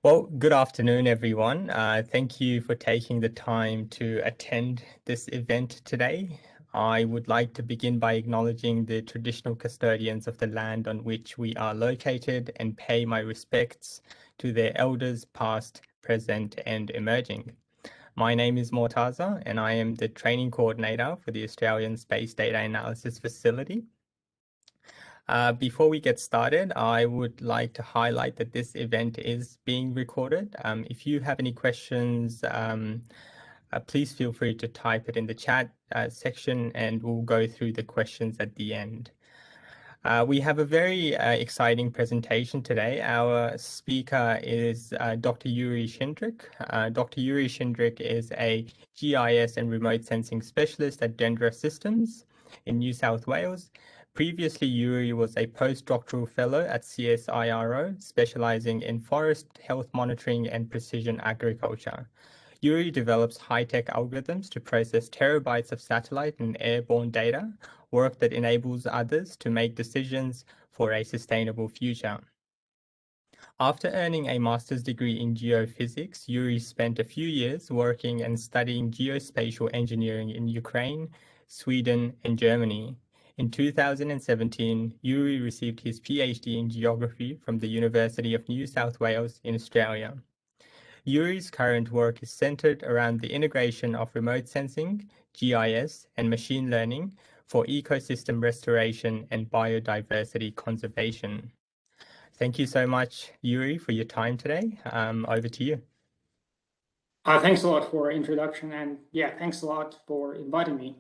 Well, good afternoon, everyone. Thank you for taking the time to attend this event today. I would like to begin by acknowledging the traditional custodians of the land on which we are located and pay my respects to their elders, past, present, and emerging. My name is Mortaza, and I am the training coordinator for the Australian Space Data Analysis Facility. Before we get started, I would like to highlight that this event is being recorded. If you have any questions, please feel free to type it in the chat section and we'll go through the questions at the end. We have a very exciting presentation today. Our speaker is Dr. Yuri Shendryk. Dr. Yuri Shendryk is a GIS and remote sensing specialist at Dendra Systems in New South Wales. Previously, Yuri was a postdoctoral fellow at CSIRO, specializing in forest health monitoring and precision agriculture. Yuri develops high-tech algorithms to process terabytes of satellite and airborne data, work that enables others to make decisions for a sustainable future. After earning a master's degree in geophysics, Yuri spent a few years working and studying geospatial engineering in Ukraine, Sweden, and Germany. In 2017, Yuri received his PhD in geography from the University of New South Wales in Australia. Yuri's current work is centered around the integration of remote sensing, GIS, and machine learning for ecosystem restoration and biodiversity conservation. Thank you so much, Yuri, for your time today. Over to you. Thanks a lot for introduction, and yeah, thanks a lot for inviting me.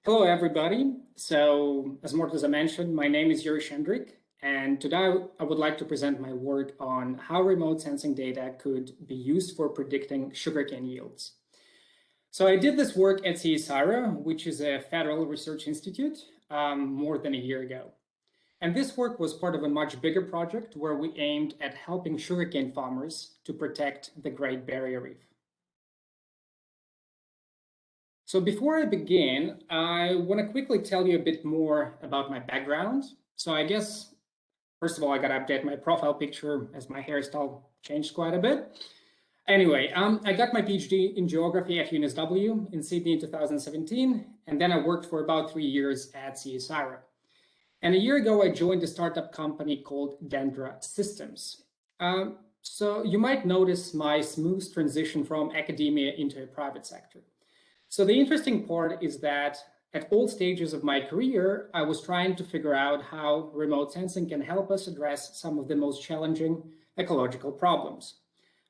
Hello, everybody. So, as Mortaza mentioned, my name is Yuri Shendryk, and today I would like to present my work on how remote sensing data could be used for predicting sugarcane yields. So I did this work at CSIRO, which is a federal research institute, more than a year ago. And this work was part of a much bigger project where we aimed at helping sugarcane farmers to protect the Great Barrier Reef. So before I begin, I want to quickly tell you a bit more about my background. So I guess, first of all, I got to update my profile picture as my hairstyle changed quite a bit. Anyway, I got my PhD in geography at UNSW in Sydney in 2017, and then I worked for about 3 years at CSIRO. And a year ago, I joined a startup company called Dendra Systems. So you might notice my smooth transition from academia into a private sector. So the interesting part is that at all stages of my career, I was trying to figure out how remote sensing can help us address some of the most challenging ecological problems.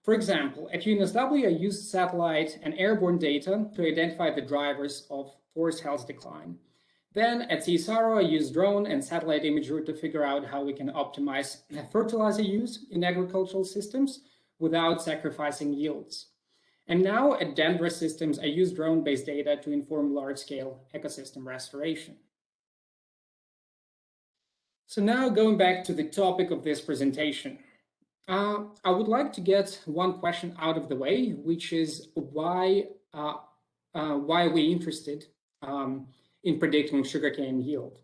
For example, at UNSW, I used satellite and airborne data to identify the drivers of forest health decline. Then at CSIRO, I used drone and satellite imagery to figure out how we can optimize fertilizer use in agricultural systems without sacrificing yields. And now at Dendra Systems, I use drone-based data to inform large-scale ecosystem restoration. So now going back to the topic of this presentation, I would like to get one question out of the way, which is why are we interested in predicting sugarcane yield?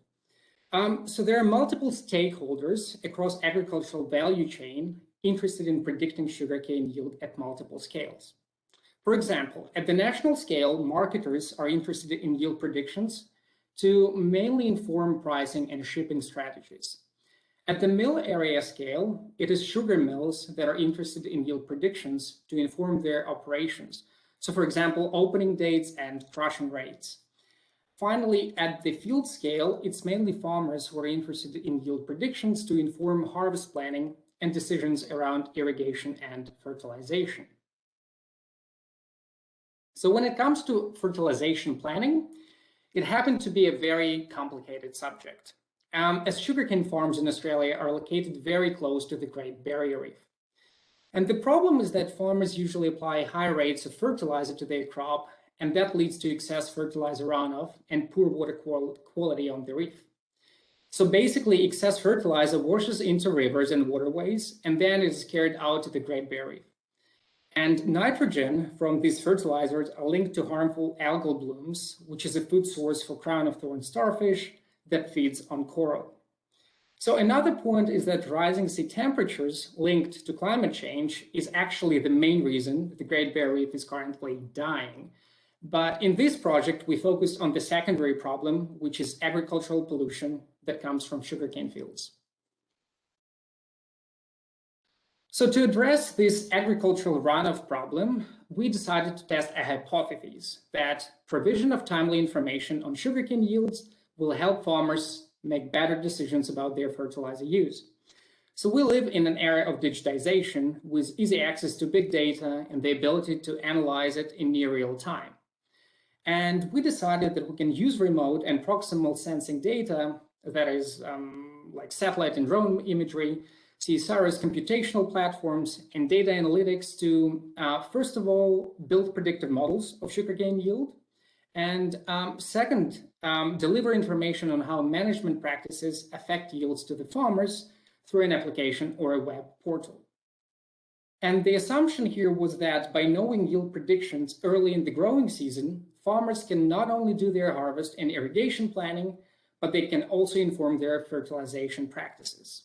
So there are multiple stakeholders across agricultural value chain interested in predicting sugarcane yield at multiple scales. For example, at the national scale, marketers are interested in yield predictions to mainly inform pricing and shipping strategies. At the mill area scale, it is sugar mills that are interested in yield predictions to inform their operations. So for example, opening dates and crushing rates. Finally, at the field scale, it's mainly farmers who are interested in yield predictions to inform harvest planning and decisions around irrigation and fertilization. So when it comes to fertilization planning, it happened to be a very complicated subject, as sugarcane farms in Australia are located very close to the Great Barrier Reef. And the problem is that farmers usually apply high rates of fertilizer to their crop, and that leads to excess fertilizer runoff and poor water quality on the reef. So basically, excess fertilizer washes into rivers and waterways, and then is carried out to the Great Barrier Reef. And nitrogen from these fertilizers are linked to harmful algal blooms, which is a food source for crown of thorns starfish that feeds on coral. So another point is that rising sea temperatures linked to climate change is actually the main reason the Great Barrier Reef is currently dying. But in this project, we focused on the secondary problem, which is agricultural pollution that comes from sugarcane fields. So to address this agricultural runoff problem, we decided to test a hypothesis that provision of timely information on sugarcane yields will help farmers make better decisions about their fertilizer use. So we live in an era of digitization with easy access to big data and the ability to analyze it in near real time. And we decided that we can use remote and proximal sensing data, that is like satellite and drone imagery, CSIRO's computational platforms, and data analytics to, first of all, build predictive models of sugarcane yield, and second, deliver information on how management practices affect yields to the farmers through an application or a web portal. And the assumption here was that by knowing yield predictions early in the growing season, farmers can not only do their harvest and irrigation planning, but they can also inform their fertilization practices.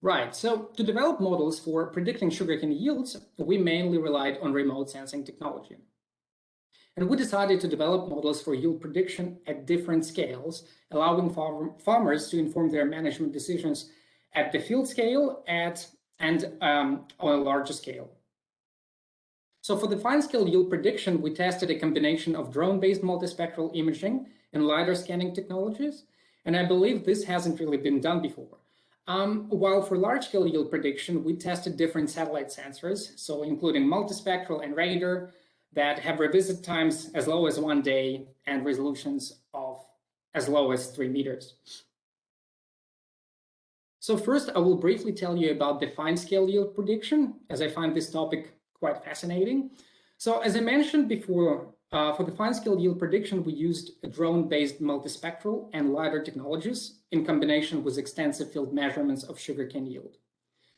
Right, so to develop models for predicting sugarcane yields, we mainly relied on remote sensing technology. And we decided to develop models for yield prediction at different scales, allowing farmers to inform their management decisions at the field scale and on a larger scale. So for the Finescale yield prediction, we tested a combination of drone-based multispectral imaging and LiDAR scanning technologies, and I believe this hasn't really been done before. While for large-scale yield prediction, we tested different satellite sensors, so including multispectral and radar, that have revisit times as low as 1 day and resolutions of as low as 3 meters. So first, I will briefly tell you about the fine-scale yield prediction, as I find this topic quite fascinating. So as I mentioned before, for the fine-scale yield prediction, we used drone-based multispectral and LiDAR technologies in combination with extensive field measurements of sugarcane yield.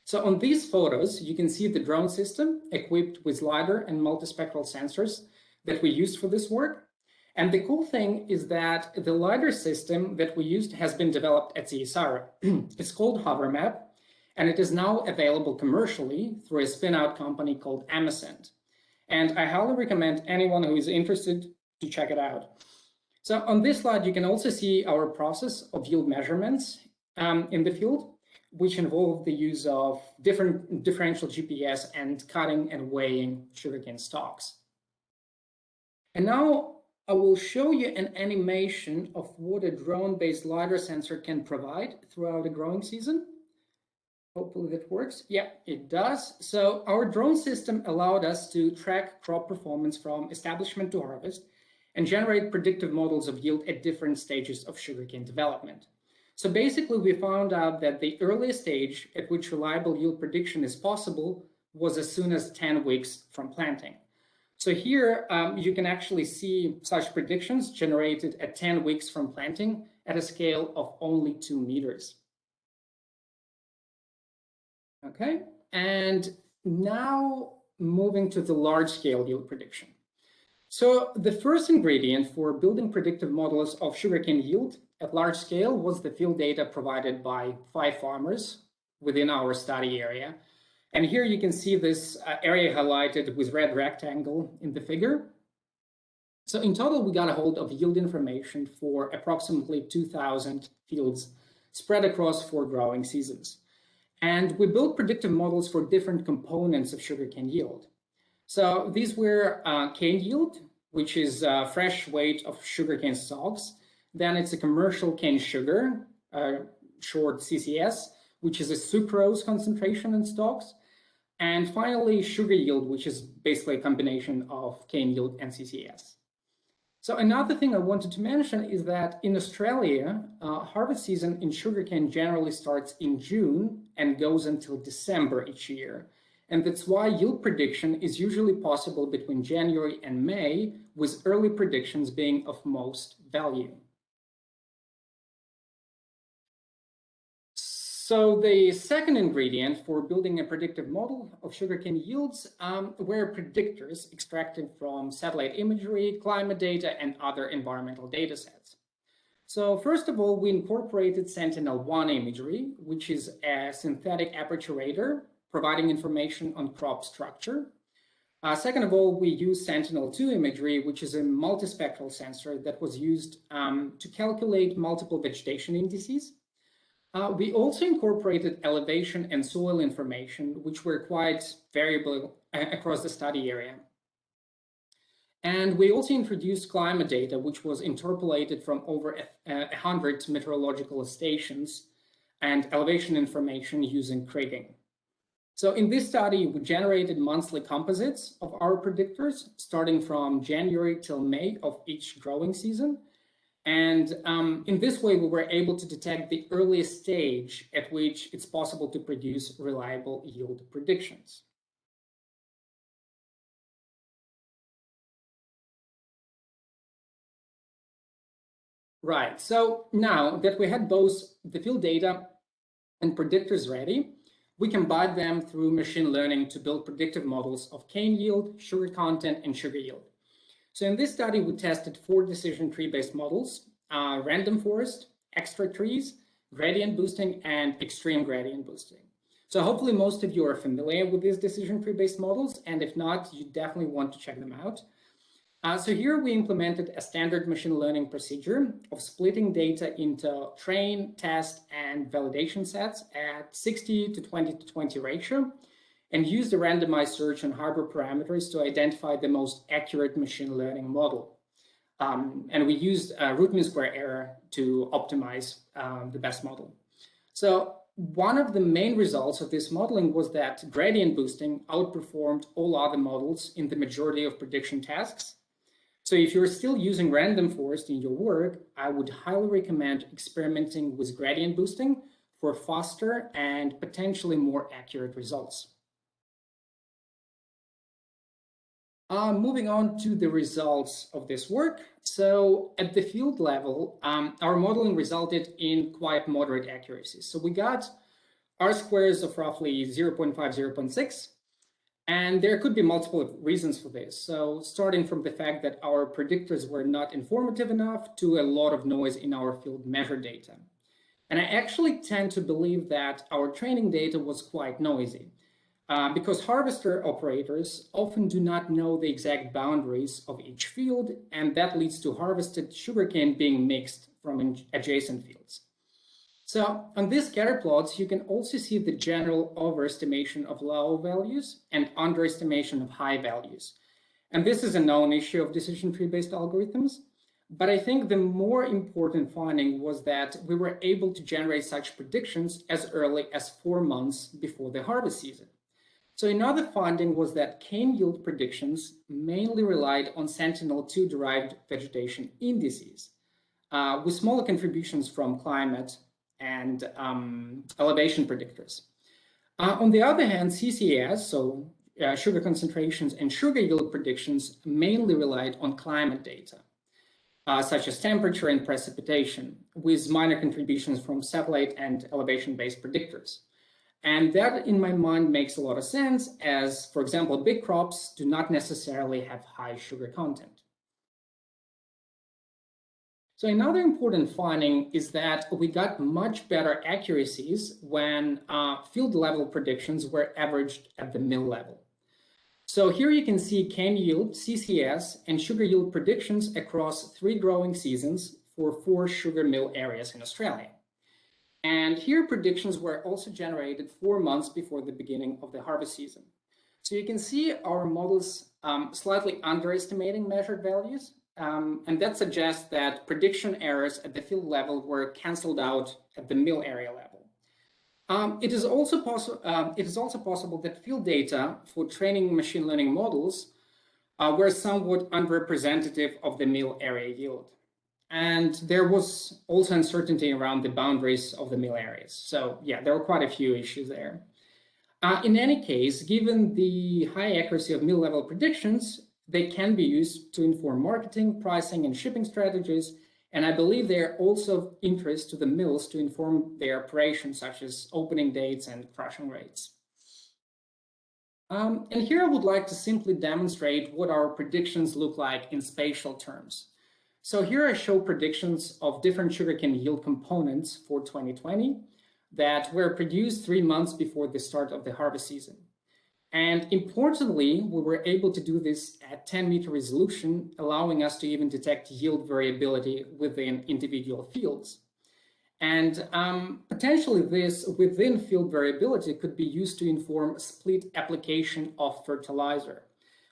So on these photos, you can see the drone system equipped with LiDAR and multispectral sensors that we used for this work. And the cool thing is that the LiDAR system that we used has been developed at CSIRO. It's called HoverMap, and it is now available commercially through a spin-out company called Amazon. And I highly recommend anyone who is interested to check it out. So on this slide, you can also see our process of yield measurements in the field, which involve the use of different differential GPS and cutting and weighing sugarcane stalks. And now I will show you an animation of what a drone-based LiDAR sensor can provide throughout a growing season. Hopefully that works. Yeah, it does. So our drone system allowed us to track crop performance from establishment to harvest and generate predictive models of yield at different stages of sugarcane development. So basically, we found out that the earliest stage at which reliable yield prediction is possible was as soon as 10 weeks from planting. So here you can actually see such predictions generated at 10 weeks from planting at a scale of only 2 meters. Okay, and now moving to the large-scale yield prediction. So the first ingredient for building predictive models of sugarcane yield at large scale was the field data provided by 5 farmers within our study area. And here you can see this area highlighted with red rectangle in the figure. So in total, we got a hold of yield information for approximately 2,000 fields spread across 4 growing seasons. And we built predictive models for different components of sugarcane yield. So these were cane yield, which is fresh weight of sugarcane stalks. Then it's a commercial cane sugar, short CCS, which is a sucrose concentration in stalks. And finally, sugar yield, which is basically a combination of cane yield and CCS. So another thing I wanted to mention is that in Australia, harvest season in sugarcane generally starts in June and goes until December each year. And that's why yield prediction is usually possible between January and May, with early predictions being of most value. So the second ingredient for building a predictive model of sugarcane yields were predictors extracted from satellite imagery, climate data, and other environmental data sets. So first of all, we incorporated Sentinel-1 imagery, which is a synthetic aperture radar providing information on crop structure. Second of all, we used Sentinel-2 imagery, which is a multispectral sensor that was used to calculate multiple vegetation indices. We also incorporated elevation and soil information, which were quite variable across the study area. And we also introduced climate data, which was interpolated from over 100 meteorological stations, and elevation information using kriging. So in this study, we generated monthly composites of our predictors, starting from January till May of each growing season. And in this way, we were able to detect the earliest stage at which it's possible to produce reliable yield predictions. Right, so now that we had both the field data and predictors ready, we combined them through machine learning to build predictive models of cane yield, sugar content, and sugar yield. So in this study, we tested 4 decision tree-based models: random forest, extra trees, gradient boosting, and extreme gradient boosting. So hopefully most of you are familiar with these decision tree-based models, and if not, you definitely want to check them out. So here we implemented a standard machine learning procedure of splitting data into train, test, and validation sets at 60 to 20 to 20 ratio, and used a randomized search on harbor parameters to identify the most accurate machine learning model. And we used root mean square error to optimize the best model. So one of the main results of this modeling was that gradient boosting outperformed all other models in the majority of prediction tasks. So if you're still using random forest in your work, I would highly recommend experimenting with gradient boosting for faster and potentially more accurate results. Moving on to the results of this work. So at the field level, our modeling resulted in quite moderate accuracy. So we got R-squares of roughly 0.5, 0.6. And there could be multiple reasons for this. So starting from the fact that our predictors were not informative enough to a lot of noise in our field measured data. And I actually tend to believe that our training data was quite noisy because harvester operators often do not know the exact boundaries of each field, and that leads to harvested sugarcane being mixed from adjacent fields. So on these scatter plots, you can also see the general overestimation of low values and underestimation of high values. And this is a known issue of decision tree-based algorithms. But I think the more important finding was that we were able to generate such predictions as early as 4 months before the harvest season. So another finding was that cane yield predictions mainly relied on Sentinel-2 derived vegetation indices, with smaller contributions from climate and elevation predictors. On the other hand, CCS, so sugar concentrations and sugar yield predictions, mainly relied on climate data, such as temperature and precipitation, with minor contributions from satellite and elevation-based predictors. And that, in my mind, makes a lot of sense, as, for example, big crops do not necessarily have high sugar content. So another important finding is that we got much better accuracies when field level predictions were averaged at the mill level. So here you can see cane yield, CCS, and sugar yield predictions across 3 growing seasons for 4 sugar mill areas in Australia. And here predictions were also generated 4 months before the beginning of the harvest season. So you can see our models slightly underestimating measured values. And that suggests that prediction errors at the field level were canceled out at the mill area level. It is also possible that field data for training machine learning models were somewhat unrepresentative of the mill area yield. And there was also uncertainty around the boundaries of the mill areas. So yeah, there were quite a few issues there. In any case, given the high accuracy of mill level predictions, they can be used to inform marketing, pricing, and shipping strategies, And I believe they are also of interest to the mills to inform their operations, such as opening dates and crushing rates. And here I would like to simply demonstrate what our predictions look like in spatial terms. So here I show predictions of different sugarcane yield components for 2020 that were produced 3 months before the start of the harvest season. And importantly, we were able to do this at 10-meter resolution, allowing us to even detect yield variability within individual fields. And potentially this within field variability could be used to inform split application of fertilizer,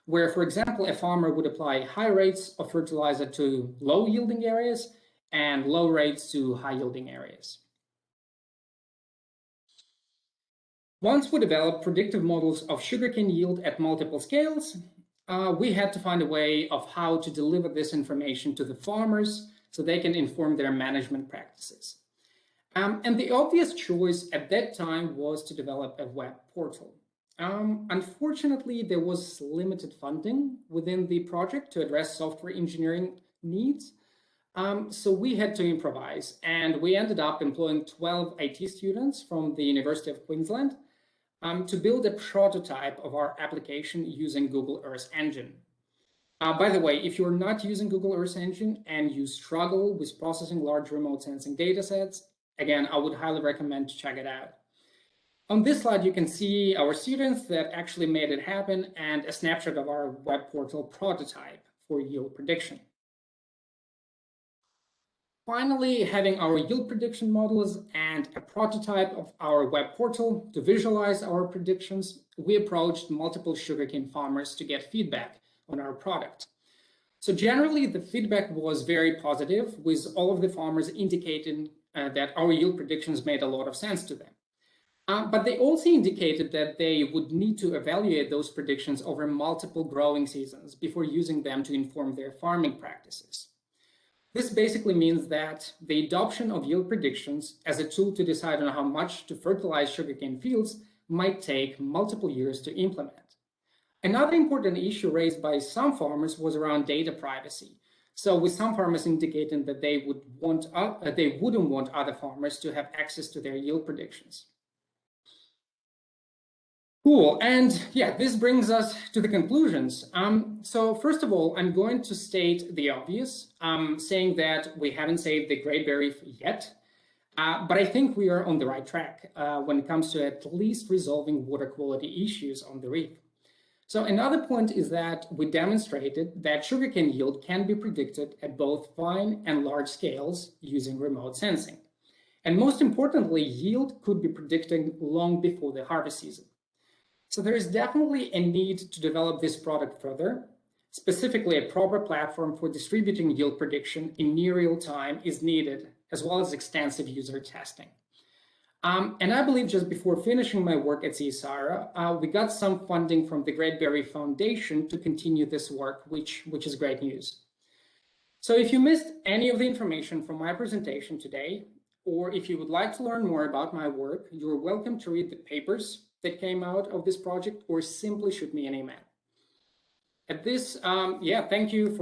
where, for example, a farmer would apply high rates of fertilizer to low yielding areas and low rates to high yielding areas. Once we developed predictive models of sugarcane yield at multiple scales, we had to find a way of how to deliver this information to the farmers so they can inform their management practices. And the obvious choice at that time was to develop a web portal. Unfortunately, there was limited funding within the project to address software engineering needs. So we had to improvise, and we ended up employing 12 IT students from the University of Queensland to build a prototype of our application using Google Earth Engine. By the way, if you're not using Google Earth Engine and you struggle with processing large remote sensing datasets, again, I would highly recommend to check it out. On this slide, you can see our students that actually made it happen and a snapshot of our web portal prototype for yield prediction. Finally, having our yield prediction models and a prototype of our web portal to visualize our predictions, we approached multiple sugarcane farmers to get feedback on our product. So generally, the feedback was very positive, with all of the farmers indicating that our yield predictions made a lot of sense to them. But they also indicated that they would need to evaluate those predictions over multiple growing seasons before using them to inform their farming practices. This basically means that the adoption of yield predictions as a tool to decide on how much to fertilize sugarcane fields might take multiple years to implement. Another important issue raised by some farmers was around data privacy. So with some farmers indicating that they wouldn't want other farmers to have access to their yield predictions. Cool, and yeah, this brings us to the conclusions. So first of all, I'm going to state the obvious, saying that we haven't saved the Great Barrier Reef yet, but I think we are on the right track when it comes to at least resolving water quality issues on the reef. So another point is that we demonstrated that sugarcane yield can be predicted at both fine and large scales using remote sensing. And most importantly, yield could be predicted long before the harvest season. So there is definitely a need to develop this product further. Specifically, a proper platform for distributing yield prediction in near real time is needed, as well as extensive user testing. And I believe just before finishing my work at CSIRO, we got some funding from the Great Barrier Reef Foundation to continue this work, which is great news. So if you missed any of the information from my presentation today, or if you would like to learn more about my work, you're welcome to read the papers that came out of this project, or simply shoot me an email. At this, thank you for